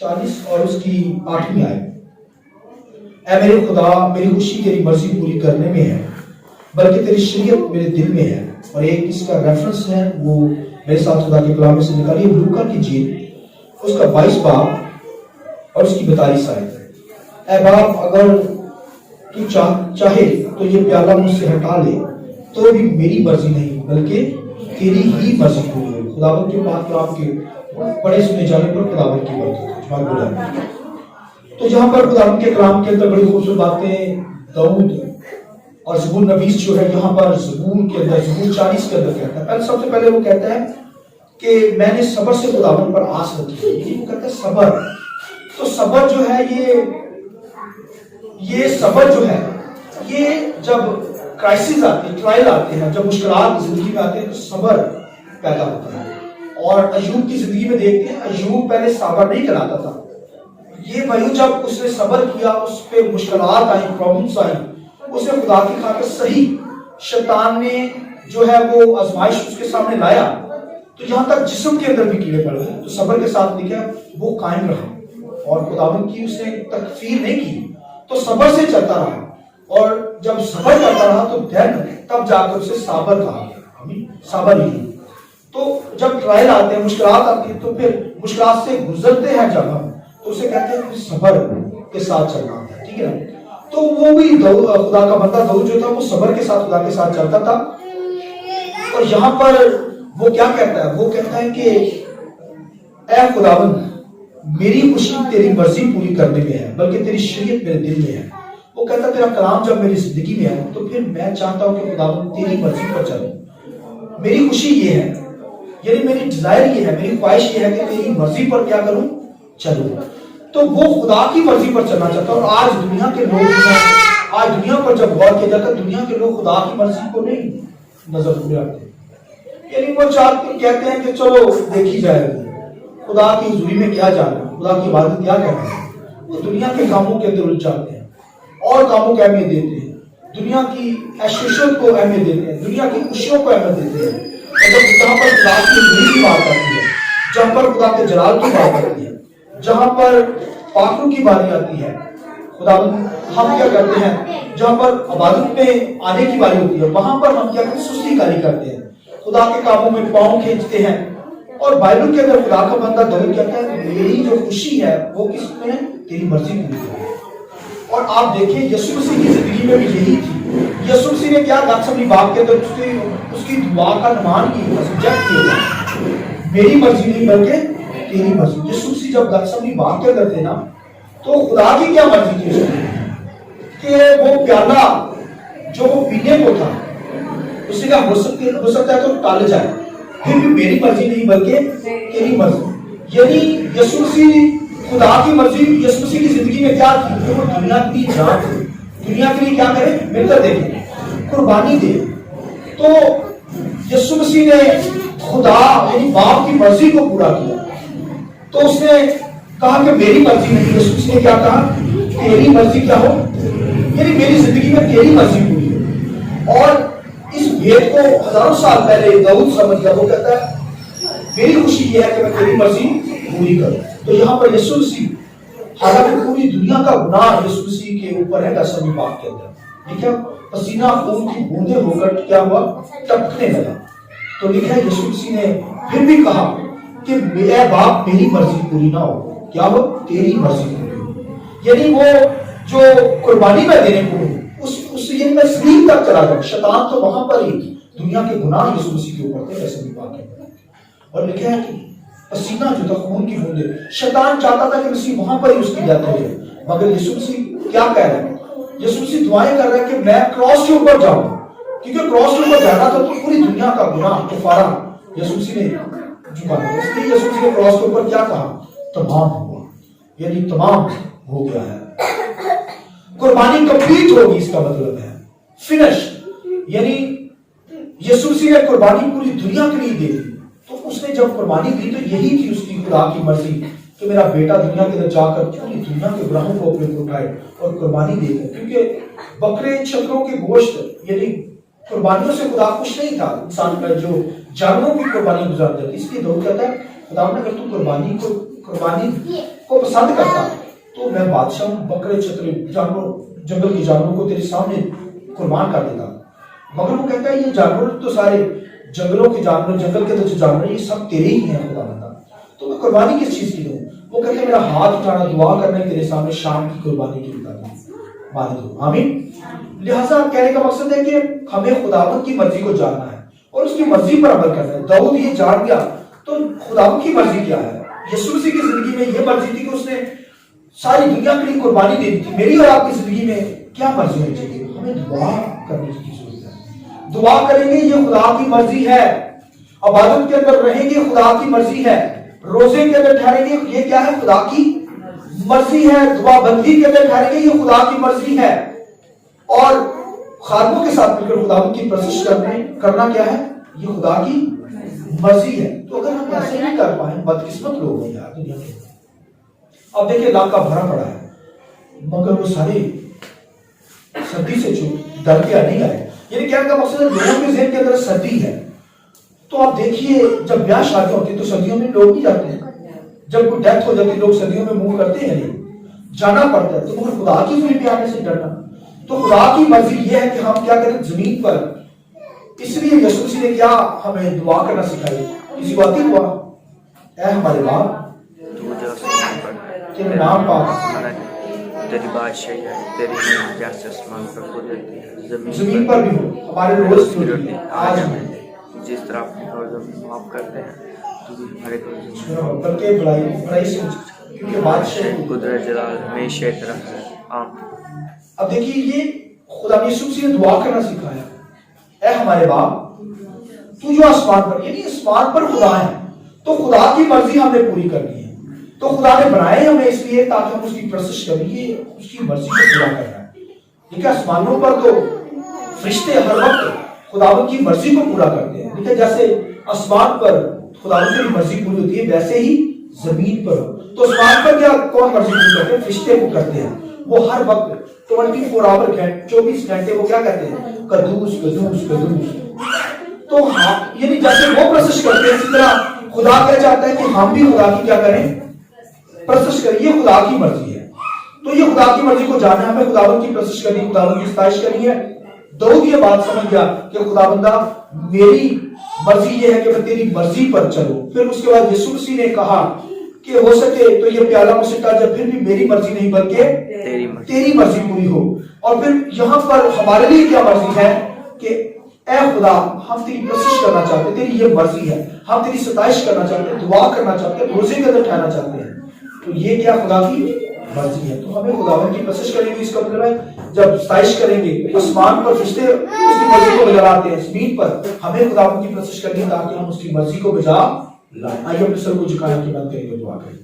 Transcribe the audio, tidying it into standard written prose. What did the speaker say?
40 اور اس کی 8ویں آیت، اے میرے خدا میری خوشی تیری مرضی پوری کرنے میں ہے بلکہ تیری شریعت میرے دل میں ہے۔ اور ایک اس کا ریفرنس ہے وہ میرے ساتھ خدا کے کلام میں سے نکالیے، لوکا کی انجیل اس کا 22 باب اور اس کی 42 آیت۔ اے باپ اگر تو چاہے تو یہ پیالہ مجھ سے ہٹا لے تو بھی میری مرضی نہیں بلکہ تیری ہی مرضی پوری ہو۔ خداوند کے پاک کلام کے بڑے سنے جانے پر خداوند کی برکت ہے۔ تو جہاں پر خداوند کے کلام کے اندر بڑی خوبصورت باتیں داؤد اور زبور نویس جو ہے یہاں پر زبور کے اندر زبور 40 کے اندر کہتا ہے، پہلے سب سے پہلے وہ کہتا ہے کہ میں نے صبر سے خداوند پر آس رکھی ہے، یہ وہ کہتا ہے صبر۔ تو صبر جو ہے یہ صبر جو ہے یہ جب کرائسس آتے ہیں، ٹرائل آتے ہیں، جب مشکلات زندگی میں آتے ہیں تو صبر پیدا ہوتا ہے۔ اور ایوب کی زندگی میں دیکھتے ہیں ایوب پہلے صبر نہیں کراتا تھا، یہ بھائی جب اس نے صبر کیا اس پہ مشکلات آئیں، پرابلمس آئیں، اس نے خدا کی خاطر صحیح، شیطان نے جو ہے وہ آزمائش اس کے سامنے لایا تو یہاں تک جسم کے اندر بھی کیڑے پڑ گئے تو صبر کے ساتھ لکھا وہ قائم رہا اور خداوند کی اس نے تکفیر نہیں کی تو صبر سے چلتا رہا، اور جب صبر کرتا رہا تو تب جا کر اسے صابر کہا گیا، صابر ہی۔ تو جب ٹرائل آتے ہیں، مشکلات آتی ہیں تو پھر مشکلات سے گزرتے ہیں جب ہم تو اسے کہتے ہیں کہ صبر کے ساتھ چلنا ہوتا ہے، ٹھیک ہے نا۔ تو وہ بھی خدا کا بندہ داؤد جو تھا وہ صبر کے ساتھ خدا کے ساتھ چلتا تھا، اور یہاں پر وہ کیا کہتا ہے، وہ کہتا ہے کہ اے خداوند میری خوشی تیری مرضی پوری کرنے میں ہے بلکہ تیری شریعت میرے دل میں ہے۔ وہ کہتا ہے تیرا کلام جب میری زندگی میں ہے تو پھر میں چاہتا ہوں کہ خداوند تیری مرضی پر چلوں، میری خوشی یہ ہے، یعنی میری ڈیزائر یہ ہے، میری خواہش یہ ہے کہ تیری مرضی پر کیا کروں، چلوں۔ تو وہ خدا کی مرضی پر چلنا چاہتا ہے۔ اور آج دنیا کے لوگ آج دنیا پر جب غور کیا جاتا ہے دنیا کے لوگ خدا کی مرضی کو نہیں نظر میں رکھتے، یعنی وہ چاہتے کہتے ہیں کہ چلو دیکھی جائے گی، خدا کی حضوری میں کیا جانا، خدا کی عبادت کیا کرنا ہے۔ وہ دنیا کے کاموں کے اندر الجھ جاتے ہیں اور کاموں کو اہمیت دیتے ہیں، دنیا کی ایشوشن کو اہمیت دیتے ہیں، دنیا کی خوشیوں کو اہمیت دیتے ہیں، اور جہاں پر خدا کی حضوری کی بات آتی ہے، جہاں پر خدا کے جلال کی بات آتی ہے، جہاں پر پاکروں کی باری آتی ہے، خدا ہم کیا کرتے ہیں، جہاں پر عبادت میں آنے کی باری ہوتی ہے وہاں پر ہم کیا کرتے ہیں، سستی کاری کرتے ہیں، خدا کے کاموں میں پاؤں کھینچتے ہیں۔ اور بائبل کے اندر خدا کا بندہ داؤد کہتا ہے میری جو خوشی ہے وہ کس میں ہے، تیری مرضی پوری کرے۔ اور آپ دیکھیں یسوع مسیح کی زندگی میں بھی یہی تھی، یسوع مسیح نے کیا گتسمنی باغ کے اندر اس کی دعا کا نمان کی، ریجیکٹ کیا، میری مرضی نہیں بلکہ تیری مرضی۔ یسوع مسیح جب گتسمنی باغ کے اندر تھے نا تو خدا کی کیا مرضی تھی کہ وہ پیالہ جو وہ پینے کو تھا اس نے کہا ہو سکتا ہے تو ٹال جائے، پھر بھی میری مرضی نہیں بلکہ تیری مرضی۔ یعنی یسوع مسیح خدا کی مرضی یسوع مسیح کی زندگی میں کیا تھی کہ وہ دنیا کے لیے جان دے، دنیا کے لیے کیا کرے، مل کر دیکھے، قربانی دے۔ تو یسوع مسیح نے خدا یعنی باپ کی مرضی کو پورا کیا، تو اس نے کہا کہ میری مرضی نہیں، یسوع مسیح نے کیا کہا، تیری مرضی کیا ہو، یعنی میری زندگی میں تیری مرضی پوری ہو۔ اور اس بھید کو ہزاروں سال پہلے داؤد سمجھ گیا، وہ کہتا ہے میری خوشی یہ ہے کہ میں تیری مرضی پوری کروں۔ تو یہاں پر یسوع مسیح حالانکہ پوری دنیا کا گناہ یسوع مسیح کے اوپر ہے گتسمنی باغ کے اندر، ٹھیک ہے، پسینہ خون کی بوندیں ہو کر کیا ہوا، ٹپکنے لگا، تو لکھا ہے یسوع مسیح نے پھر بھی کہا کہ اے باپ میری مرضی پوری نہ ہو، کیا ہو، تیری مرضی پوری ہو۔ یعنی وہ جو قربانی میں دینے کو اس میں سلیم تک چلا گیا، شیطان تو وہاں پر ہی، دنیا کے گناہ یسوع مسیح کے اوپر تھے گتسمنی باغ کے اندر، اور لکھا ہے کہ پسینہ جو تھا خون کی بوندیں، شیطان چاہتا تھا کہ مسیح وہاں پر ہی اس کی ڈیتھ ہو جائے، مگر یسوع مسیح کیا کہہ رہا ہے، یسوع مسیح دعائیں کر رہا ہے کہ میں کراس کے اوپر جاؤں، کیونکہ کراس کے اوپر جانا تھا تو پوری دنیا کا گناہ کفارہ یسوع مسیح نے جھکانا، اس لیے یسوع مسیح نے کراس کے اوپر کیا کہا، تمام ہوا، یعنی تمام ہو گیا ہے، قربانی کمپلیٹ ہوگی، اس کا مطلب ہے فنش، یعنی یسوع مسیح نے قربانی پوری دنیا کے لیے دے دی۔ تو اس نے جب قربانی دی تو یہی تھی اس کی خدا کی مرضی کہ میرا بیٹا دنیا کے اندر جا کر پوری دنیا کے گناہوں کو اپنے پر اٹھائے اور قربانی دے دے، کیونکہ بکرے چھکروں کے گوشت یعنی قربانیوں سے خدا خوش نہیں تھا، انسان کا جو جانوروں کی قربانی گزار دیتی، اس لیے داؤد کہتا ہے خدا نے اگر تو قربانی کو پسند کرتا تو میں بادشاہ بکرے چترے جانور جنگل کے جانوروں کو تیرے سامنے قربان کر دیتا، مگر وہ کہتا ہے یہ جانور تو سارے جنگلوں کے جانور، جنگل کے جو جانور یہ سب تیرے ہی ہیں خدا بندہ، تو میں قربانی کس چیز کی دوں؟ وہ کہتے ہیں میرا ہاتھ اٹھانا دعا کرنا تیرے سامنے شام کی قربانی کی بتا دوں، مان دو آمین۔ لہٰذا کہنے کا مقصد ہے کہ ہمیں خداوند کی مرضی کو جاننا ہے اور اس کی مرضی پر عمل کرنا ہے۔ داؤد یہ جان گیا تو خداوند کی مرضی کیا ہے۔ یسوع مسیح کی زندگی میں یہ مرضی تھی کہ اس نے ساری دنیا کے لیے قربانی دے دی تھی۔ میری اور آپ کی زندگی میں کیا مرضی ہونی چاہیے؟ ہمیں دعا کرنے کی ضرورت ہے۔ دعا کریں گے یہ خدا کی مرضی ہے، عبادت کے اندر رہیں گے خدا کی مرضی ہے، روزے کے اندر ٹھہریں گے یہ کیا ہے؟ خدا کی مرضی ہے، دعا بندی کے اندر ٹھہریں گے یہ خدا کی مرضی ہے، اور خادموں کے ساتھ مل کر خدا کی پرستش کرنا کیا ہے؟ یہ خدا کی مرضی ہے۔ تو اگر ہم ایسے نہیں کر پائیں بدقسمت لوگ ہیں یار دنیا کے۔ اب دیکھیں علاقہ بھرا پڑا ہے مگر وہ سارے سردی سے ڈر کے نہیں آئے، یعنی کہنے کا مقصد ہے لوگوں کے ذہن کے اندر سردی ہے۔ تو آپ دیکھیے جب بیاہ شادیاں ہوتی تو سردیوں میں لوگ ہی جاتے ہیں، جب کوئی ڈیتھ ہو جاتی لوگ سردیوں میں منہ کرتے ہیں نہیں جانا پڑتا ہے، تو مگر خدا کی زمین پہ آنے سے ڈرنا۔ تو خدا کی مرضی یہ ہے کہ ہم کیا کریں زمین پر، اس لیے یسوع مسیح نے کیا ہمیں دعا کرنا سکھائی، کسی کو آتی دعا؟ اے ہمارے باپ تیرے نام پاک، تیری بادشاہی ہے، تیری نعمت جیسے آسمان پر قدرتی ہے زمین پر بھی ہو، ہمارے روز کی روٹی آج ہمیں جس طرح اپنے قرضوں میں معاف کرتے ہیں تو بھی ہمارے قرضوں بلکہ بڑائی سے کیونکہ بادشاہ قدرت جلال ہمیشہ طرف ہے آمین۔ اب دیکھیے یہ خدا یسوع مسیح نے دعا کرنا سکھایا، اے ہمارے باپ تو جو آسمان پر، یعنی آسمان پر خدا ہے تو خدا کی مرضی ہم نے پوری کرنی ہے۔ تو خدا نے بنائے ہمیں اس لیے تاکہ ہم اس کی پرستش کریں، یہ اس کی مرضی کو پورا کرنا ہے۔ ٹھیک ہے، آسمانوں پر تو فرشتے ہر وقت خداوند کی مرضی کو پورا کرتے ہیں، ٹھیک ہے، جیسے آسمان پر خداوند کی مرضی پوری ہوتی ہے ویسے ہی زمین پر ہو۔ تو آسمان پر کیا کون مرضی پوری کرتے ہیں؟ فرشتے کو کرتے ہیں، وہ ہر وقت 24 آور 24 گھنٹے وہ کیا کہتے ہیں؟ قدوس قدوس قدوس۔ تو یعنی جیسے وہ پرستش کرتے ہیں اسی طرح خدا کیا چاہتا ہے کہ ہم بھی خدا کی کیا کریں؟ پرستش کریں، یہ خدا کی مرضی ہے۔ تو یہ خدا کی مرضی کو جاننا ہے، ہمیں خداوند کی پرستش کرنی، خداوند کی ستائش کرنی ہے۔ داؤد یہ بات سمجھ گیا کہ خداوندہ میری مرضی یہ ہے کہ میں تیری مرضی پر چلوں۔ پھر اس کے بعد یسوع مسیح نے کہا کہ ہو سکے تو یہ پیالہ مجھ سے ٹل جائے، پھر بھی میری مرضی نہیں بلکہ تیری مرضی پوری ہو۔ اور پھر یہاں پر ہمارے لیے کیا مرضی ہے کہ اے خدا ہم تیری پرستش کرنا چاہتے ہیں، تیری یہ مرضی ہے، ہم تیری ستائش کرنا چاہتے ہیں، دعا کرنا چاہتے ہیں، روزے کے اندر ٹھہرنا چاہتے ہیں۔ تو یہ کیا خدا کی مرضی ہے۔ تو ہمیں خداوند کی پرستش کریں گے، اس کا مطلب ہے جب ستائش کریں گے آسمان پر فرشتے اس کی مرضی کو بجا لاتے ہیں، زمین پر ہمیں خداوند کی پرستش کرنی ہے تاکہ ہم اس کی مرضی کو بجا لائیں۔ آئیے اپنے سر کو جھکائیں کہ بند کریں گے، دعا کریں۔